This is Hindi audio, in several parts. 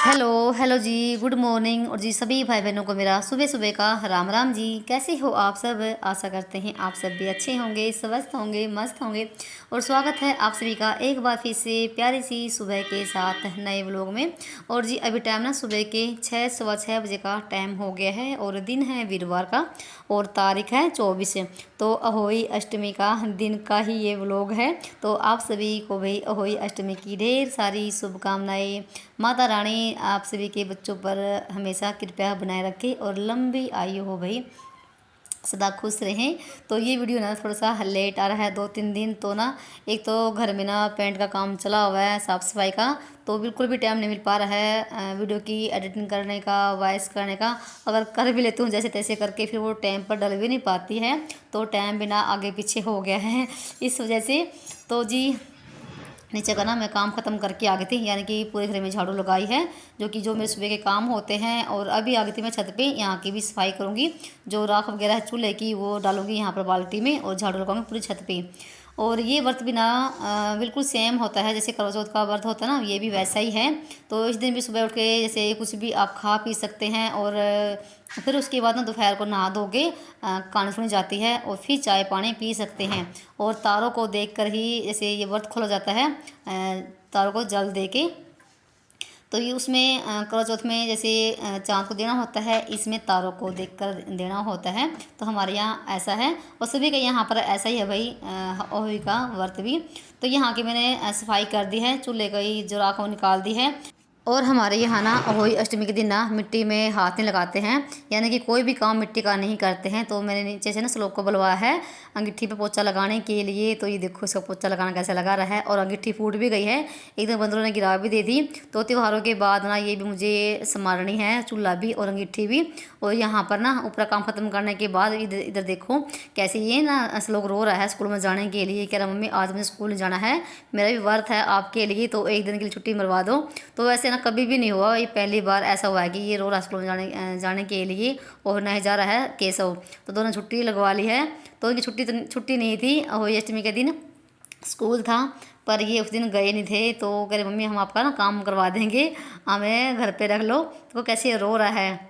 हेलो हेलो जी, गुड मॉर्निंग। और जी सभी भाई बहनों को मेरा सुबह सुबह का राम राम जी। कैसे हो आप सब? आशा करते हैं आप सब भी अच्छे होंगे, स्वस्थ होंगे, मस्त होंगे। और स्वागत है आप सभी का एक बार फिर से प्यारी सी सुबह के साथ नए व्लॉग में। और जी अभी टाइम ना सुबह के 6 सवा 6 बजे का टाइम हो गया है और दिन है वीरवार का और तारीख है 24। तो अहोई अष्टमी का दिन का ही ये व्लॉग है। तो आप सभी को भाई अहोई अष्टमी की ढेर सारी शुभकामनाएं। माता रानी आप सभी के बच्चों पर हमेशा कृपया बनाए रखे और लंबी आयु हो भाई, सदा खुश रहें। तो ये वीडियो ना थोड़ा सा लेट आ रहा है, 2-3 दिन तो ना, एक तो घर में ना पेंट का काम चला हुआ है, साफ़ सफाई का, तो बिल्कुल भी टाइम नहीं मिल पा रहा है वीडियो की एडिटिंग करने का, वॉइस करने का। अगर कर भी लेती हूँ जैसे तैसे करके, फिर वो टाइम पर डल भी नहीं पाती है, तो टाइम बिना आगे पीछे हो गया है इस वजह से। तो जी नीचे का ना मैं काम ख़त्म करके आ गई थी, यानी कि पूरे घर में झाड़ू लगाई है, जो मेरे सुबह के काम होते हैं। और अभी आ गई थी मैं छत पे, यहाँ की भी सफाई करूँगी, जो राख वगैरह है चूल्हे की वो डालूंगी यहाँ पर बाल्टी में और झाड़ू लगाऊंगी पूरी छत पे। और ये व्रत भी ना बिल्कुल सेम होता है जैसे करवा चौथ का व्रत होता है ना, ये भी वैसा ही है। तो इस दिन भी सुबह उठ के जैसे कुछ भी आप खा पी सकते हैं और फिर उसके बाद ना दोपहर को नहा धो के कान सुनी जाती है और फिर चाय पानी पी सकते हैं। और तारों को देखकर ही जैसे ये व्रत खोला जाता है, तारों को जल दे के। तो ये उसमें करवा चौथ में जैसे चाँद को देना होता है, इसमें तारों को देखकर देना होता है। तो हमारे यहाँ ऐसा है और सभी के यहाँ पर ऐसा ही है भाई, होली का व्रत भी। तो यहाँ की मैंने सफाई कर दी है, चूल्हे की जो राख वो निकाल दी है। और हमारे यहाँ ना अहोई अष्टमी के दिन ना मिट्टी में हाथ नहीं लगाते हैं, यानी कि कोई भी काम मिट्टी का नहीं करते हैं। तो मैंने नीचे से ना श्लोक को बुलवाया है अंगीठी पे पोछा लगाने के लिए। तो ये देखो इसका पोछा लगाना कैसे लगा रहा है, और अंगीठी फूट भी गई है, एकदम बंदरों ने गिरा भी दे दी। तो त्योहारों के बाद ना ये भी मुझे संभालनी है, चूल्हा भी और अंगीठी भी। और यहाँ पर ना ऊपर काम खत्म करने के बाद इधर इधर देखो कैसे ये ना श्लोक रो रहा है स्कूल में जाने के लिए, कह रहा मम्मी आज मुझे स्कूल जाना है, मेरा भी व्रत है आपके लिए, तो एक दिन के लिए छुट्टी मरवा दो। तो वैसे ना कभी भी नहीं हुआ, ये पहली बार ऐसा हुआ है कि ये रो रहा स्कूल में जाने के लिए और नहीं जा रहा है केशव। तो दोनों छुट्टी लगवा ली है। तो इनकी छुट्टी नहीं थी, होली अष्टमी के दिन स्कूल था, पर ये उस दिन गए नहीं थे। तो कह रहे मम्मी हम आपका ना काम करवा देंगे, हमें घर पे रख लो। तो कैसे रो रहा है।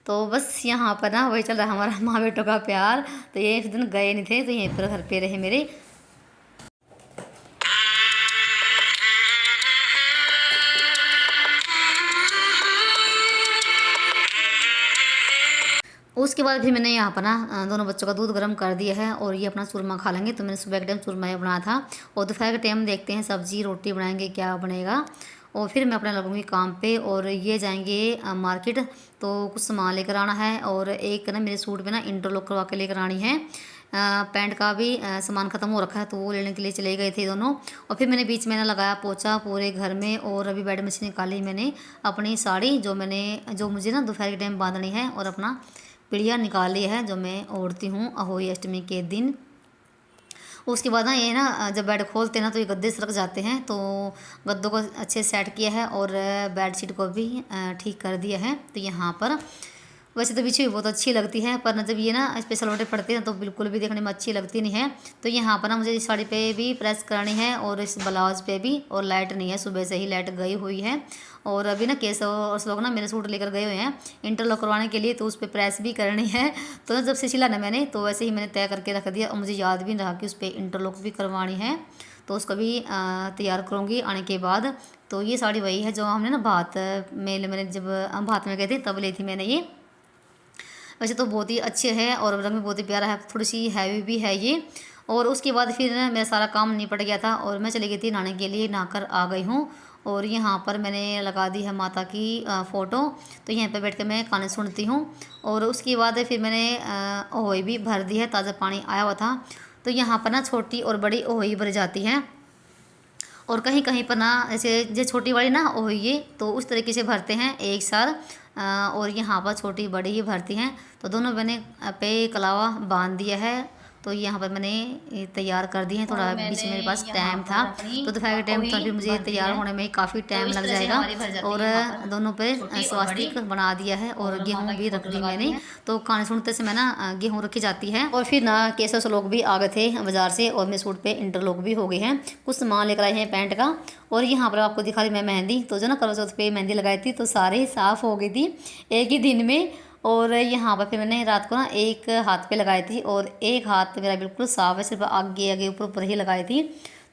तो बस यहाँ पर ना वही चल रहा है हमारा माँ बेटों का प्यार। तो ये उस दिन गए नहीं थे, तो यहीं पर घर पे रहे मेरे। उसके बाद फिर मैंने यहाँ पर ना दोनों बच्चों का दूध गर्म कर दिया है और ये अपना चूरमा खा लेंगे। तो मैंने सुबह के टाइम चूरमा बनाया था और दोपहर के टाइम देखते हैं सब्जी रोटी बनाएंगे क्या बनेगा। और फिर मैं अपने लगूंगी काम पे और ये जाएंगे मार्केट, तो कुछ सामान लेकर आना है। और एक ना मेरे सूट पे ना इंटरलॉक करवा के लेकर आनी है, पैंट का भी सामान ख़त्म हो रखा है, तो वो लेने के लिए चले गए थे दोनों। और फिर मैंने बीच में ना लगाया पोछा पूरे घर में। और अभी बेड में से निकाली मैंने अपनी साड़ी, जो मुझे ना दोपहर के टाइम बांधनी है, और अपना पीढ़िया निकाली है जो मैं ओढ़ती हूँ अहोई अष्टमी के दिन। उसके बाद ना ये ना जब बेड खोलते हैं ना तो ये गद्दे सरक जाते हैं, तो गद्दों को अच्छे सेट किया है और बेडशीट को भी ठीक कर दिया है। तो यहाँ पर वैसे तो बिछी हुई बहुत अच्छी लगती है, पर ना जब ये ना इस पर सलवटें पड़ती हैं तो बिल्कुल भी देखने में अच्छी लगती नहीं है। तो यहाँ पर ना मुझे इस साड़ी पे भी प्रेस करनी है और इस ब्लाउज पे भी। और लाइट नहीं है, सुबह से ही लाइट गई हुई है। और अभी ना केस और लोग ना मेरे सूट लेकर गए हुए हैं इंटरलॉक करवाने के लिए, तो उस पर प्रेस भी करनी है। तो ना जब से सिला ना मैंने, तो वैसे ही मैंने तय करके रख दिया और मुझे याद भी नहीं रहा कि उस पर इंटरलॉक भी करवानी है। तो उसको भी तैयार करूँगी आने के बाद। तो ये साड़ी वही है जो हमने ना भात मेले मैंने जब हम भात में गए थे तब ली थी मैंने ये। वैसे तो बहुत ही अच्छे है और रंग भी बहुत ही प्यारा है, थोड़ी सी हैवी भी है ये। और उसके बाद फिर मेरा सारा काम निपट गया था और मैं चली गई थी नहाने के लिए, नहाकर आ गई हूँ। और यहाँ पर मैंने लगा दी है माता की फ़ोटो, तो यहाँ पर बैठ कर मैं गाने सुनती हूँ। और उसके बाद फिर मैंने ओहोई भी भर दी है, ताज़ा पानी आया हुआ था। तो यहाँ पर ना छोटी और बड़ी ओहोई भर जाती है, और कहीं कहीं पर ना ऐसे जो छोटी वाली ना ओहोई ये तो उस तरीके से भरते हैं एक साथ, और यहाँ पर छोटी बड़ी ही भरती हैं। तो दोनों मैंने पे कलावा बांध दिया है तो यहाँ पर मैंने ये तैयार कर दिए हैं। थोड़ा बीच में मेरे पास टाइम था, तो दोपहर के टाइम तो फिर मुझे तैयार होने में काफ़ी टाइम लग जाएगा। और दोनों पे स्वास्तिक बना दिया है और गेहूँ भी रख दी मैंने। तो खाने सुनते से मैं ना गेहूँ रखी जाती है। और फिर ना केसर से लोग भी आ गए थे बाजार से, और मेरे सूट पे इंटरलॉक भी हो गए हैं। कुछ सामान लेकर आए हैं पैंट का। और यहाँ पर आपको दिखा रही मैं मेहंदी, तो जो ना करवा चौथ पे मेहंदी लगाई थी तो सारे साफ़ हो गई थी एक ही दिन में। और यहाँ पर फिर मैंने रात को ना एक हाथ पे लगाई थी और एक हाथ मेरा बिल्कुल साफ है, सिर्फ आगे आगे ऊपर ऊपर ही लगाई थी।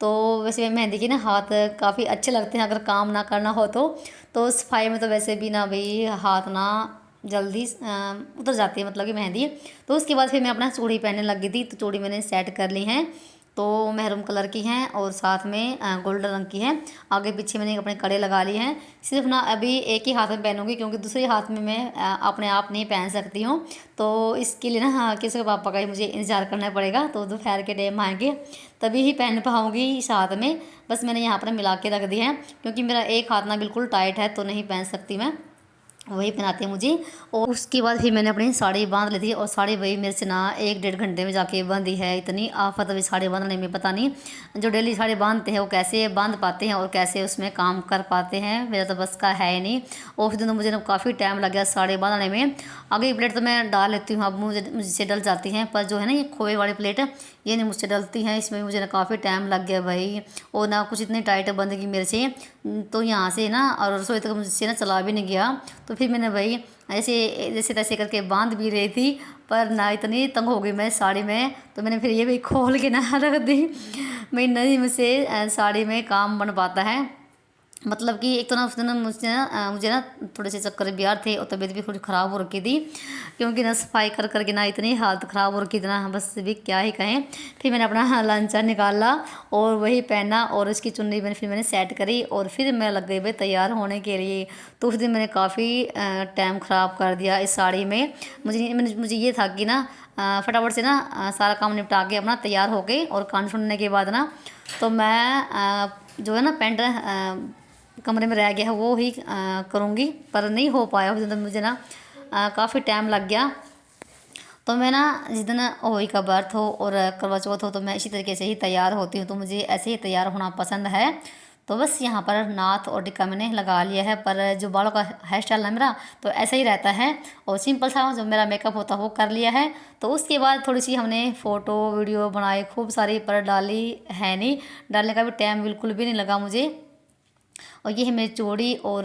तो वैसे मेहंदी के ना हाथ काफ़ी अच्छे लगते हैं अगर काम ना करना हो तो सफाई में तो वैसे भी ना भाई हाथ ना जल्दी उतर जाती है, मतलब कि मेहंदी। तो उसके बाद फिर मैं अपना चूड़ी पहनने लग गई थी। तो चूड़ी मैंने सेट कर ली हैं, तो मेहरून कलर की हैं और साथ में गोल्डन रंग की हैं। आगे पीछे मैंने अपने कड़े लगा लिए हैं। सिर्फ ना अभी एक ही हाथ में पहनूंगी, क्योंकि दूसरे हाथ में मैं अपने आप नहीं पहन सकती हूँ। तो इसके लिए ना किसी के पापा का ही मुझे इंतज़ार करना पड़ेगा, तो दोपहर के टाइम आएंगे तभी ही पहन पाऊँगी इस हाथ में। बस मैंने यहाँ पर मिला के रख दिया है, क्योंकि मेरा एक हाथ ना बिल्कुल टाइट है तो नहीं पहन सकती मैं, वही पहनाते हैं मुझे। और उसके बाद फिर मैंने अपनी साड़ी बांध ली थी, और साड़ी वही मेरे से ना 1-1.5 घंटे में जाके बंधी है। इतनी आफत अभी साड़ी बांधने में, पता नहीं जो डेली साड़ी बांधते हैं वो कैसे बांध पाते हैं और कैसे उसमें काम कर पाते हैं, मेरा तो बस का है ही नहीं। और उस दिन तो मुझे ना काफ़ी टाइम लग गया साड़ी बांधने में। आगे प्लेट तो मैं डाल लेती हूँ, अब मुझसे डल जाती हैं, पर जो है ना ये खोए वाली प्लेट ये नहीं मुझसे डलती हैं, इसमें मुझे ना काफ़ी टाइम लग गया भाई। और ना कुछ इतनी टाइट बंद मेरे से, तो यहाँ से ना और रसोई तक मुझसे ना चला भी नहीं गया। तो फिर मैंने भाई ऐसे जैसे तैसे करके बांध भी रही थी, पर ना इतनी तंग हो गई मैं साड़ी में, तो मैंने फिर ये भी खोल के ना रख दी। मैं नहीं मुझसे साड़ी में काम बन पाता है। मतलब कि एक तो ना उस दिन मुझे ना थोड़े से चक्कर भी आ थे और तबीयत भी थोड़ी ख़राब हो रखी थी, क्योंकि ना सफाई कर करके ना इतनी हालत ख़राब हो रखी थी ना, बस भी क्या ही कहें। फिर मैंने अपना लांचा निकाला और वही पहना, और उसकी चुन्नी मैंने सेट करी, और फिर मैं लग गई भाई तैयार होने के लिए। तो उस दिन मैंने काफ़ी टाइम ख़राब कर दिया इस साड़ी में। मुझे ये था कि ना फटाफट से ना सारा काम निपटा के अपना तैयार हो गए, और कान सुनने के बाद ना तो मैं जो है ना पैंट कमरे में रह गया है वो ही करूँगी, पर नहीं हो पाया। उस दिन तो मुझे ना काफ़ी टाइम लग गया। तो मैं ना जिस दिन होली का बर्थ हो और करवा चौथ हो तो मैं इसी तरीके से ही तैयार होती हूँ, तो मुझे ऐसे ही तैयार होना पसंद है। तो बस यहाँ पर नाथ और टिक्का मैंने लगा लिया है, पर जो बालों का हेयर स्टाइल है मेरा तो ऐसा ही रहता है, और सिंपल सा जो मेरा मेकअप होता है वो कर लिया है। तो उसके बाद थोड़ी सी हमने फ़ोटो वीडियो बनाई खूब सारी, पर डाली है नहीं, डालने का भी टाइम बिल्कुल भी नहीं लगा मुझे। और ये है मेरी चूड़ी, और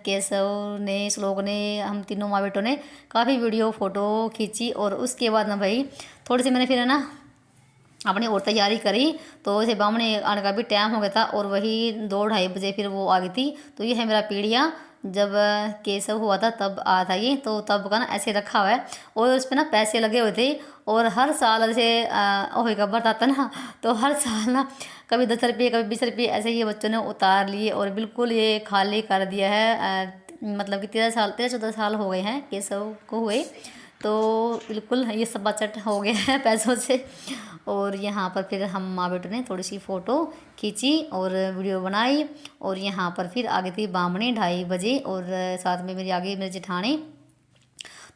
केशव ने, श्लोक ने, हम तीनों माँ बेटों ने काफ़ी वीडियो फ़ोटो खींची। और उसके बाद ना भाई थोड़ी सी मैंने फिर है ना अपनी और तैयारी करी, तो ऐसे बामने आने का भी टाइम हो गया था, और वही 2-2:30 बजे फिर वो आ गई थी। तो ये है मेरा पीढ़िया, जब केशव हुआ था तब आया था ये, तो तब का ना ऐसे रखा हुआ है, और उस पर ना पैसे लगे हुए थे। और हर साल जैसे ओहे का बर्थ आता ना, तो हर साल ना कभी 10 रुपये कभी 20 रुपये ऐसे ये बच्चों ने उतार लिए, और बिल्कुल ये खाली कर दिया है। मतलब कि 13-14 साल हो गए हैं केशव को हुए, तो बिल्कुल ये सब बचत हो गया है पैसों से। और यहाँ पर फिर हम माँ बेटों ने थोड़ी सी फ़ोटो खींची और वीडियो बनाई, और यहाँ पर फिर आ गई थी बामणी 2:30 बजे, और साथ में मेरी आ गई मेरी जेठानी।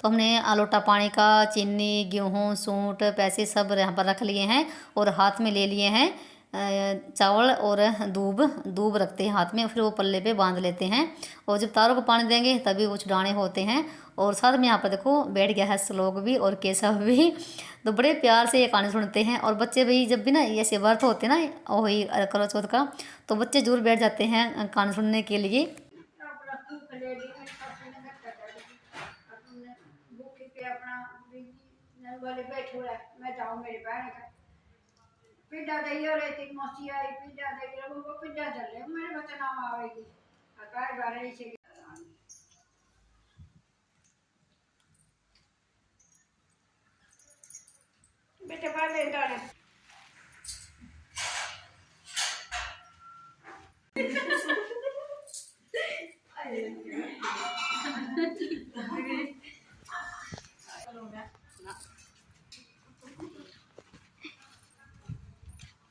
तो हमने लोटा पानी का, चीनी, गेहूँ, सूट, पैसे सब यहाँ पर रख लिए हैं, और हाथ में ले लिए हैं चावल और दूब दूब रखते हैं हाथ में, फिर वो पल्ले पे बांध लेते हैं, और जब तारों को पानी देंगे तभी वो छुड़ाने होते हैं। और साथ में यहाँ पर देखो बैठ गया है श्लोक भी और केशव भी, तो बड़े प्यार से ये कहानी सुनते हैं। और बच्चे भी जब भी ना ऐसे व्रत होते हैं ना वही करवा चौथ का, तो बच्चे जरूर बैठ जाते हैं कहानी सुनने के लिए। पिज्जा दही और एक मौसी आई पिज्जा दही वो पिज्जा चल रहे मेरे बच्चे नाम आवेगी अकाय बारे से बेटे पहले डाले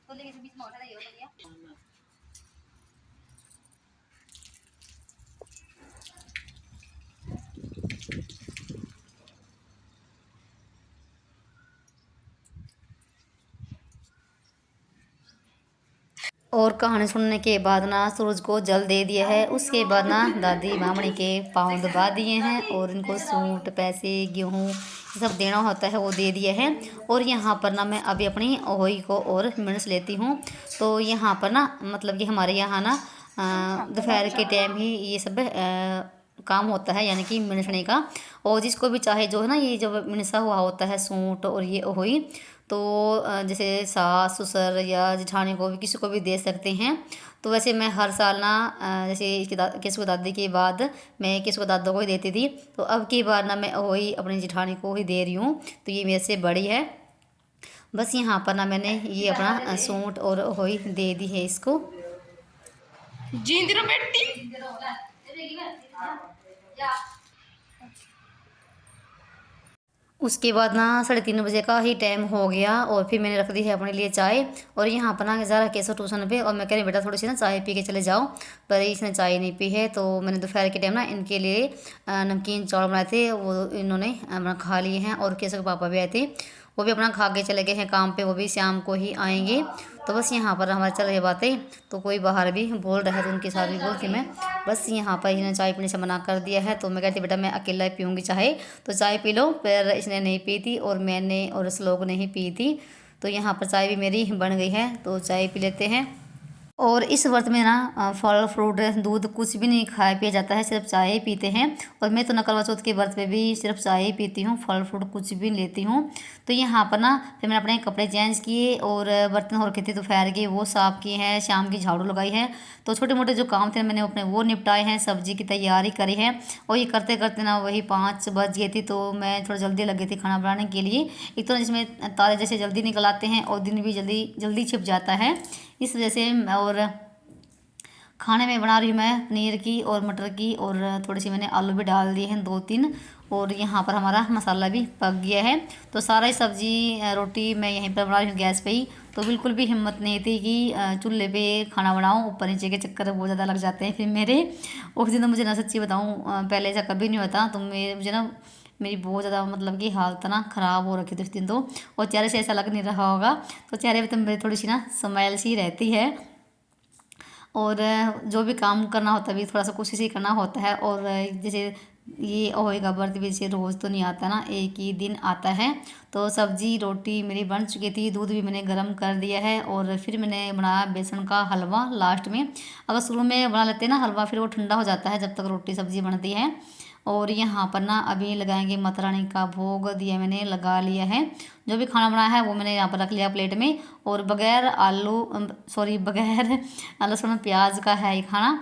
तो लेकिन बीच में ऑर्डर आई हो तो क्या और कहानी सुनने के बाद ना सूरज को जल दे दिया है। उसके बाद ना दादी मामनी के पाँव दबा दिए हैं और इनको सूट पैसे गेहूँ सब देना होता है वो दे दिया है। और यहाँ पर ना मैं अभी अपनी ओही को और मिनस लेती हूँ। तो यहाँ पर ना मतलब कि हमारे यहाँ ना दोपहर के टाइम ही ये सब काम होता है, यानी कि मिनसने का। और जिसको भी चाहे जो है ना ये जब मिनसा हुआ होता है सूट और ये ओही, तो जैसे सास ससुर या जेठानी को भी किसी को भी दे सकते हैं। तो वैसे मैं हर साल ना जैसे इसकी केसु दादी के बाद मैं केसु दादा को ही देती थी, तो अब की बार ना मैं वही अपनी जेठानी को ही दे रही हूँ। तो ये मेरे से बड़ी है। बस यहाँ पर ना मैंने ये अपना सूट और वही दे दी है इसको। जींद रो बेटी। उसके बाद ना 3:30 बजे का ही टाइम हो गया और फिर मैंने रख दी है अपने लिए चाय। और यहाँ पर ना ज़रा कैसे ट्यूशन पे, और मैं कह रही बेटा थोड़ी सी ना चाय पी के चले जाओ, पर इसने चाय नहीं पी है। तो मैंने दोपहर के टाइम ना इनके लिए नमकीन चावल बनाए थे, वो इन्होंने अपना खा लिए हैं। और कैसे के पापा भी आए थे, वो भी अपना खा के चले गए हैं काम पे, वो भी शाम को ही आएंगे। तो बस यहाँ पर हमारे चल रही बातें, तो कोई बाहर भी बोल रहा है तो उनके साथ भी बोलती मैं। बस यहाँ पर इन्हें चाय पीने से मना कर दिया है। तो मैं कहती बेटा मैं अकेला ही पीऊँगी चाय, तो चाय पी लो। पर इसने नहीं पी थी और मैंने और श्लोक ने ही पी थी। तो यहाँ पर चाय भी मेरी बन गई है, तो चाय पी लेते हैं। और इस व्रत में ना फल फ्रूट दूध कुछ भी नहीं खाया पिया जाता है, सिर्फ चाय ही पीते हैं। और मैं तो ना करवा चौथ के व्रत पे भी सिर्फ चाय ही पीती हूँ, फल फ्रूट कुछ भी लेती हूँ। तो यहाँ पर ना फिर मैंने अपने कपड़े चेंज किए और बर्तन हो रखे थे दोपहर के वो साफ़ किए हैं, शाम की झाड़ू लगाई है। तो छोटे मोटे जो काम थे मैंने अपने वो निपटाए हैं, सब्जी की तैयारी करी है। और ये करते करते ना वही 5 बज गई थी, तो मैं थोड़ा जल्दी लग गई थी खाना बनाने के लिए। एक तो जिसमें तारे जैसे जल्दी निकल आते हैं और दिन भी जल्दी जल्दी छिप जाता है, इस वजह से। और खाने में बना रही हूँ मैं पनीर की और मटर की, और थोड़ी सी मैंने आलू भी डाल दिए हैं 2-3। और यहाँ पर हमारा मसाला भी पक गया है। तो सारा ही सब्जी रोटी मैं यहीं पर बना रही हूँ गैस पे ही। तो बिल्कुल भी हिम्मत नहीं थी कि चूल्हे पे खाना बनाऊँ, ऊपर नीचे के चक्कर बहुत ज़्यादा लग जाते हैं फिर मेरे। उस दिन तो मुझे ना सच्ची बताऊँ पहले ऐसा कभी नहीं होता, तो मुझे ना मेरी बहुत ज़्यादा मतलब कि हालत ना ख़राब हो रखी थी उस दिन तो। और चेहरे से ऐसा लग नहीं रहा होगा, तो चेहरे पर तो मेरी थोड़ी सी ना स्माइल सी रहती है। और जो भी काम करना होता है भी थोड़ा सा कोशिश ही करना होता है। और जैसे ये होएगा व्रत भी जैसे रोज़ तो नहीं आता ना, एक ही दिन आता है। तो सब्जी रोटी मेरी बन चुकी थी, दूध भी मैंने गर्म कर दिया है। और फिर मैंने बनाया बेसन का हलवा लास्ट में। अगर शुरू में बना लेते हैं ना हलवा, फिर वो ठंडा हो जाता है जब तक रोटी सब्जी बनती है। और यहाँ पर ना अभी लगाएंगे माता रानी का भोग दिया मैंने लगा लिया है। जो भी खाना बनाया है वो मैंने यहाँ पर रख लिया प्लेट में। और बगैर बगैर लहसुन प्याज का है ये खाना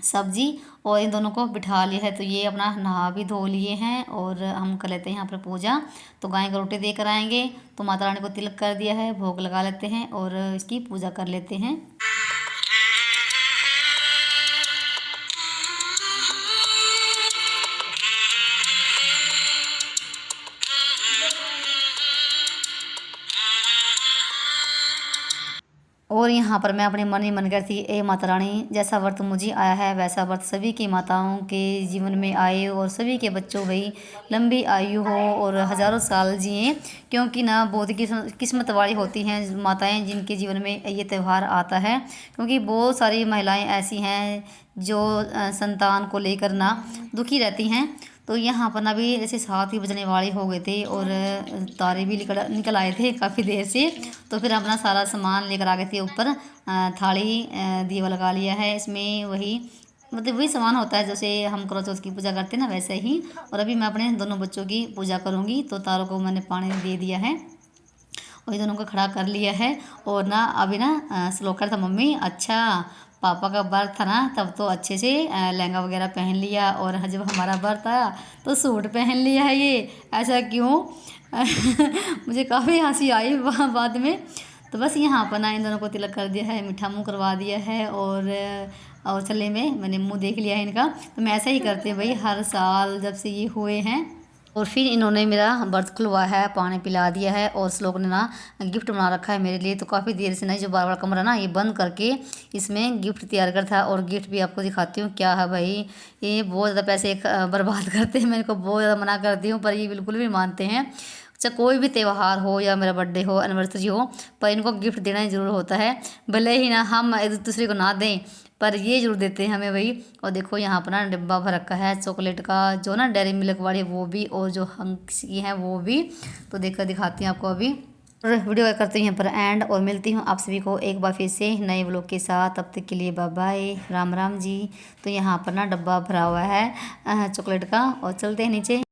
सब्जी। और इन दोनों को बिठा लिया है। तो ये अपना नहा भी धो लिए हैं और हम कर लेते हैं यहाँ पर पूजा। तो गाय को रोटी देकर आएंगे, तो माता रानी को तिलक कर दिया है, भोग लगा लेते हैं और इसकी पूजा कर लेते हैं। और यहाँ पर मैं अपने मन ही मन करती ए माता रानी, जैसा व्रत मुझे आया है वैसा व्रत सभी की माताओं के जीवन में आए और सभी के बच्चों भाई लंबी आयु हो और हज़ारों साल जिए। क्योंकि ना बहुत किस्मत वाली होती हैं माताएं जिनके जीवन में ये त्यौहार आता है। क्योंकि बहुत सारी महिलाएं ऐसी हैं जो संतान को लेकर ना दुखी रहती हैं। तो यहाँ पर ना भी जैसे 7 ही बजने वाले हो गए थे और तारे भी निकल आए थे काफ़ी देर से। तो फिर अपना सारा सामान लेकर आ गए थे ऊपर, थाली दीवा लगा लिया है इसमें, वही मतलब वही सामान होता है जैसे हम करवा चौथ की पूजा करते हैं ना वैसे ही। और अभी मैं अपने दोनों बच्चों की पूजा करूँगी। तो तारों को मैंने पानी दे दिया है और दोनों को खड़ा कर लिया है। और ना अभी ना श्लोक था मम्मी अच्छा पापा का बर्थ था ना तब तो अच्छे से लहंगा वगैरह पहन लिया, और जब हमारा बर्थ आया तो सूट पहन लिया है, ये ऐसा क्यों? मुझे काफ़ी हंसी आई बाद में। तो बस यहाँ पर ना इन दोनों को तिलक कर दिया है, मीठा मुँह करवा दिया है। और चले में मैंने मुँह देख लिया है इनका। तो मैं ऐसा ही करती हूँ भाई हर साल जब से ये हुए हैं। और फिर इन्होंने मेरा व्रत खुलवा है, पानी पिला दिया है। और श्लोक ने ना गिफ्ट बना रखा है मेरे लिए। तो काफ़ी देर से ना जो बार बार कमरा ना ये बंद करके इसमें गिफ्ट तैयार करता है। और गिफ्ट भी आपको दिखाती हूँ क्या है भाई। ये बहुत ज़्यादा पैसे बर्बाद करते हैं, मैं इनको बहुत ज़्यादा मना करती हूँ पर ये बिल्कुल भी मानते हैं। चाहे कोई भी त्यौहार हो या मेरा बर्थडे हो, एनिवर्सरी हो, पर इनको गिफ्ट देना ही ज़रूर होता है। भले ही ना हम एक दूसरे को ना दें, पर ये ज़रूर देते हैं हमें भाई। और देखो यहाँ पर ना डिब्बा भर रखा है चॉकलेट का, जो ना डेयरी मिल्क वाली वो भी, और जो हंक्स की हैं वो भी। तो देखकर दिखाती हूँ आपको अभी। और वीडियो करते हैं यहाँ पर एंड, और मिलती हूँ आप सभी को एक बार फिर से नए व्लॉग के साथ। तब तक के लिए बाय बाय, राम राम जी। तो यहाँ पर ना डब्बा भरा हुआ है चॉकलेट का, और चलते हैं नीचे।